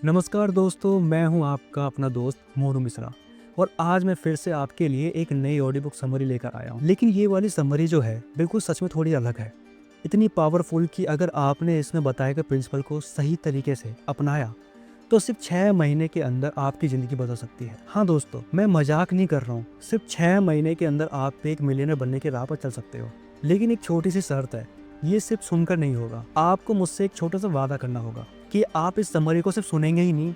नमस्कार दोस्तों, मैं हूं आपका अपना दोस्त मोनू मिश्रा और आज मैं फिर से आपके लिए एक नई ऑडियो बुक समरी लेकर आया हूं। लेकिन ये वाली समरी जो है बिल्कुल सच में थोड़ी अलग है। इतनी पावरफुल कि अगर आपने इसमें बताए गए प्रिंसिपल को सही तरीके से अपनाया तो सिर्फ 6 महीने के अंदर आपकी ज़िंदगी बदल सकती है। हाँ दोस्तों, मैं मजाक नहीं कर रहा हूँ। सिर्फ 6 महीने के अंदर आप एक मिलियनर बनने के राह पर चल सकते हो। लेकिन एक छोटी सी शर्त है, ये सिर्फ सुनकर नहीं होगा। आपको मुझसे एक छोटा सा वादा करना होगा कि आप इस समरी को सिर्फ सुनेंगे ही नहीं,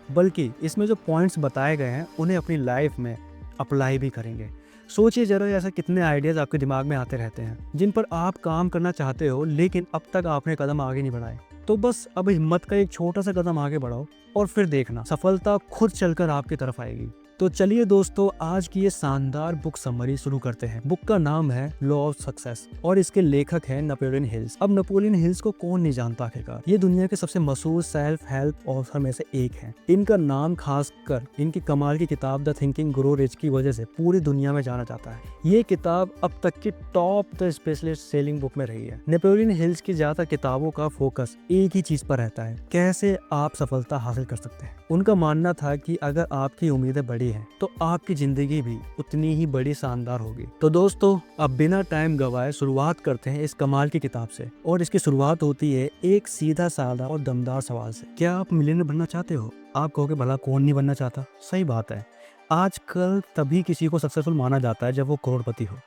बल्कि इसमें जो पॉइंट्स बताए गए हैं उन्हें अपनी लाइफ में अप्लाई भी करेंगे। सोचिए जरा, ऐसा कितने आइडियाज़ आपके दिमाग में आते रहते हैं जिन पर आप काम करना चाहते हो, लेकिन अब तक आपने कदम आगे नहीं बढ़ाए। तो बस अब हिम्मत का एक छोटा सा कदम आगे बढ़ाओ और फिर देखना सफलता खुद चलकर आपकी तरफ आएगी। तो चलिए दोस्तों, आज की ये शानदार बुक समरी शुरू करते हैं। बुक का नाम है लॉ ऑफ सक्सेस और इसके लेखक हैं नेपोलियन हिल्स। अब नेपोलियन हिल्स को कौन नहीं जानता आखिरकार, ये दुनिया के सबसे मशहूर सेल्फ हेल्प ऑथर में से एक हैं। इनका नाम खासकर इनकी कमाल की किताब द थिंकिंग ग्रो रिच की वजह से पूरी दुनिया में जाना जाता है। ये किताब अब तक की top the specialist selling book में रही है। नेपोलियन हिल्स की ज्यादातर किताबों का फोकस एक ही चीज पर रहता है, कैसे आप सफलता हासिल कर सकते हैं। उनका मानना था कि अगर आपकी उम्मीदें बड़ी हैं तो आपकी जिंदगी भी उतनी ही बड़ी शानदार होगी। तो दोस्तों, अब बिना टाइम गवाए शुरुआत करते हैं इस कमाल की किताब से। और इसकी शुरुआत होती है एक सीधा साधा और दमदार सवाल से। क्या आप मिलियनर बनना चाहते हो? आप कहोगे भला कौन नहीं बनना चाहता। सही बात है, आजकल तभी किसी को सक्सेसफुल माना जाता है जब वो करोड़पति हो।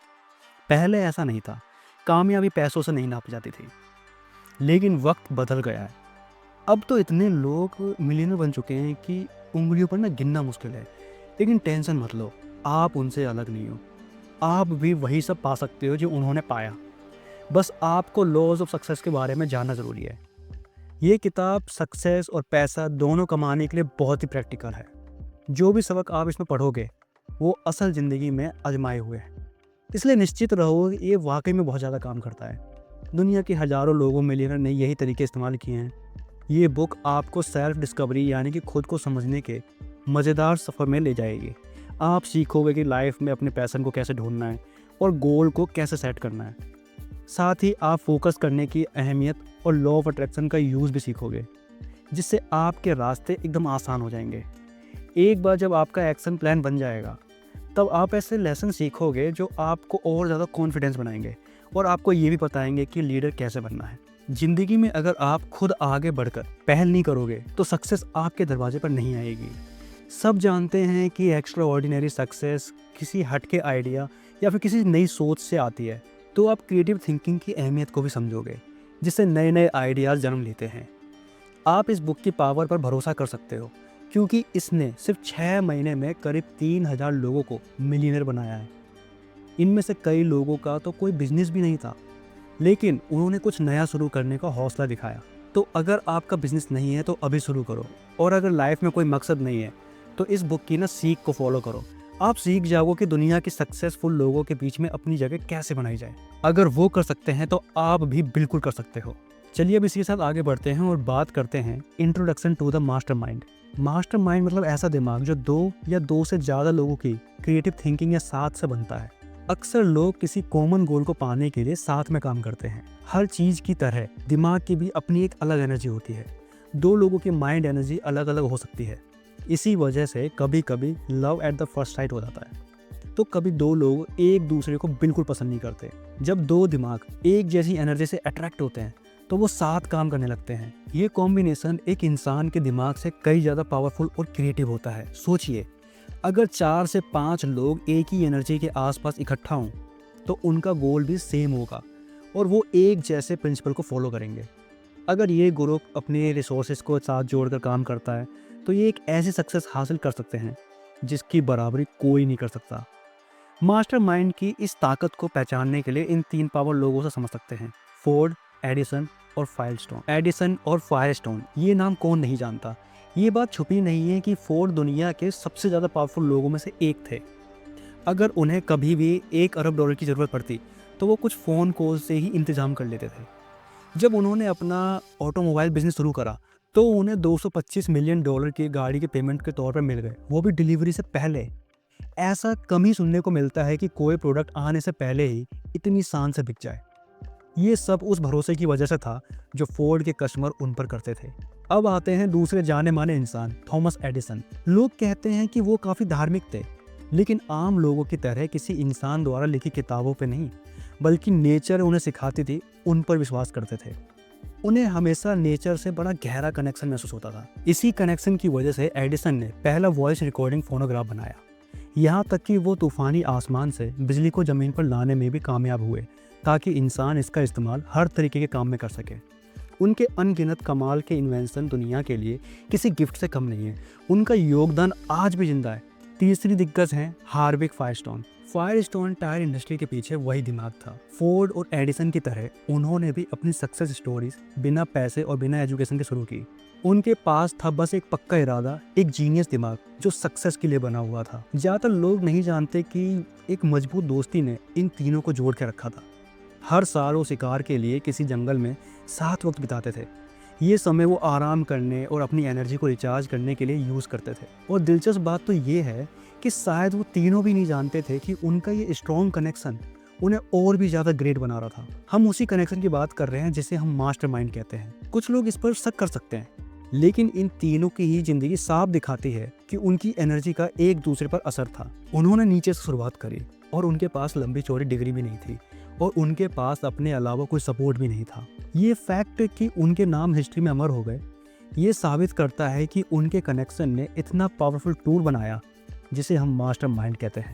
पहले ऐसा नहीं था, कामयाबी पैसों से नहीं नापी जाती थी। लेकिन वक्त बदल गया है। अब तो इतने लोग मिलियनर बन चुके हैं कि उंगलियों पर ना गिनना मुश्किल है। लेकिन टेंशन मत लो, आप उनसे अलग नहीं हो। आप भी वही सब पा सकते हो जो उन्होंने पाया। बस आपको लॉज ऑफ सक्सेस के बारे में जानना ज़रूरी है। ये किताब सक्सेस और पैसा दोनों कमाने के लिए बहुत ही प्रैक्टिकल है। जो भी सबक आप इसमें पढ़ोगे वो असल ज़िंदगी में आजमाए हुए हैं। इसलिए निश्चित रहो, ये वाकई में बहुत ज़्यादा काम करता है। दुनिया के हज़ारों लोगों मिलियनर ने यही तरीके इस्तेमाल किए हैं। ये बुक आपको सेल्फ डिस्कवरी यानी कि खुद को समझने के मज़ेदार सफ़र में ले जाएगी। आप सीखोगे कि लाइफ में अपने पैशन को कैसे ढूंढना है और गोल को कैसे सेट करना है। साथ ही आप फोकस करने की अहमियत और लॉ ऑफ अट्रैक्शन का यूज़ भी सीखोगे, जिससे आपके रास्ते एकदम आसान हो जाएंगे। एक बार जब आपका एक्शन प्लान बन जाएगा तब आप ऐसे लेसन सीखोगे जो आपको और ज़्यादा कॉन्फिडेंस बनाएंगे और आपको ये भी बताएंगे कि लीडर कैसे बनना है। जिंदगी में अगर आप खुद आगे बढ़कर पहल नहीं करोगे तो सक्सेस आपके दरवाजे पर नहीं आएगी। सब जानते हैं कि एक्स्ट्रा ऑर्डिनरी सक्सेस किसी हटके आइडिया या फिर किसी नई सोच से आती है। तो आप क्रिएटिव थिंकिंग की अहमियत को भी समझोगे, जिससे नए नए आइडियाज़ जन्म लेते हैं। आप इस बुक की पावर पर भरोसा कर सकते हो, क्योंकि इसने सिर्फ 6 महीने में करीब 3000 लोगों को मिलियनर बनाया है। इनमें से कई लोगों का तो कोई बिजनेस भी नहीं था, लेकिन उन्होंने कुछ नया शुरू करने का हौसला दिखाया। तो अगर आपका बिजनेस नहीं है तो अभी शुरू करो, और अगर लाइफ में कोई मकसद नहीं है तो इस बुक की ना सीख को फॉलो करो। आप सीख जाओगे कि दुनिया के सक्सेसफुल लोगों के बीच में अपनी जगह कैसे बनाई जाए। अगर वो कर सकते हैं तो आप भी बिल्कुल कर सकते हो। चलिए अब इसी के साथ आगे बढ़ते हैं और बात करते हैं introduction to the mastermind. Mastermind मतलब ऐसा दिमाग जो 2 या 2 से ज़्यादा लोगों की क्रिएटिव थिंकिंग या साथ से बनता है। अक्सर लोग किसी कॉमन गोल को पाने के लिए साथ में काम करते हैं। हर चीज़ की तरह दिमाग की भी अपनी एक अलग एनर्जी होती है। 2 लोगों की माइंड एनर्जी अलग अलग हो सकती है। इसी वजह से कभी कभी love at the first sight हो जाता है। तो कभी 2 लोग एक दूसरे को बिल्कुल पसंद नहीं करते। जब 2 दिमाग एक जैसी एनर्जी से अट्रैक्ट होते हैं तो वो साथ काम करने लगते हैं। ये कॉम्बिनेशन एक इंसान के दिमाग से कई ज़्यादा पावरफुल और क्रिएटिव होता है। सोचिए, अगर 4 से 5 लोग एक ही एनर्जी के आसपास इकट्ठा हों तो उनका गोल भी सेम होगा और वो एक जैसे प्रिंसिपल को फॉलो करेंगे। अगर ये ग्रुप अपने रिसोर्सेज को साथ जोड़कर काम करता है तो ये एक ऐसी सक्सेस हासिल कर सकते हैं जिसकी बराबरी कोई नहीं कर सकता। मास्टरमाइंड की इस ताकत को पहचानने के लिए इन 3 पावर लोगों से समझ सकते हैं: फोर्ड, एडिसन और फायरस्टोन। एडिसन और फायरस्टोन, ये नाम कौन नहीं जानता। ये बात छुपी नहीं है कि फोर्ड दुनिया के सबसे ज़्यादा पावरफुल लोगों में से एक थे। अगर उन्हें कभी भी $1 अरब की ज़रूरत पड़ती तो वो कुछ फ़ोन कॉल से ही इंतज़ाम कर लेते थे। जब उन्होंने अपना ऑटोमोबाइल बिजनेस शुरू करा तो उन्हें $225 मिलियन की गाड़ी के पेमेंट के तौर पर मिल गए, वो भी डिलीवरी से पहले। ऐसा कम ही सुनने को मिलता है कि कोई प्रोडक्ट आने से पहले ही इतनी शान से बिक जाए। ये सब उस भरोसे की वजह से था जो फोर्ड के कस्टमर उन पर करते थे। अब आते हैं दूसरे जाने माने इंसान थॉमस एडिसन। लोग कहते हैं कि वो काफ़ी धार्मिक थे, लेकिन आम लोगों की तरह किसी इंसान द्वारा लिखी किताबों पे नहीं, बल्कि नेचर उन्हें सिखाती थी, उन पर विश्वास करते थे। उन्हें हमेशा नेचर से बड़ा गहरा कनेक्शन महसूस होता था। इसी कनेक्शन की वजह से एडिसन ने पहला वॉइस रिकॉर्डिंग फोनोग्राफ बनाया। यहाँ तक कि वो तूफानी आसमान से बिजली को ज़मीन पर लाने में भी कामयाब हुए, ताकि इंसान इसका इस्तेमाल हर तरीके के काम में कर सके। उनके अनगिनत कमाल के इन्वेंशन दुनिया के लिए किसी गिफ्ट से कम नहीं है। उनका योगदान आज भी जिंदा है। तीसरी दिग्गज हैं हार्विक फायरस्टोन। फायरस्टोन टायर इंडस्ट्री के पीछे वही दिमाग था। फोर्ड और एडिसन की तरह उन्होंने भी अपनी सक्सेस स्टोरीज बिना पैसे और बिना एजुकेशन के शुरू की। उनके पास था बस एक पक्का इरादा, एक जीनियस दिमाग जो सक्सेस के लिए बना हुआ था। ज़्यादातर लोग नहीं जानते कि एक मजबूत दोस्ती ने इन तीनों को जोड़ के रखा था। हर साल वो शिकार के लिए किसी जंगल में साथ वक्त बिताते थे। ये समय वो आराम करने और अपनी एनर्जी को रिचार्ज करने के लिए यूज़ करते थे। और दिलचस्प बात तो ये है कि शायद वो तीनों भी नहीं जानते थे कि उनका ये स्ट्रॉन्ग कनेक्शन उन्हें और भी ज़्यादा ग्रेट बना रहा था। हम उसी कनेक्शन की बात कर रहे हैं जिसे हम मास्टरमाइंड कहते हैं। कुछ लोग इस पर शक कर सकते हैं, लेकिन इन तीनों की ही जिंदगी साफ दिखाती है कि उनकी एनर्जी का एक दूसरे पर असर था। उन्होंने नीचे से शुरुआत करी और उनके पास लंबी चौड़ी डिग्री भी नहीं थी और उनके पास अपने अलावा कोई सपोर्ट भी नहीं था। ये फैक्ट कि उनके नाम हिस्ट्री में अमर हो गए, ये साबित करता है कि उनके कनेक्शन ने इतना पावरफुल टूल बनाया जिसे हम मास्टरमाइंड कहते हैं।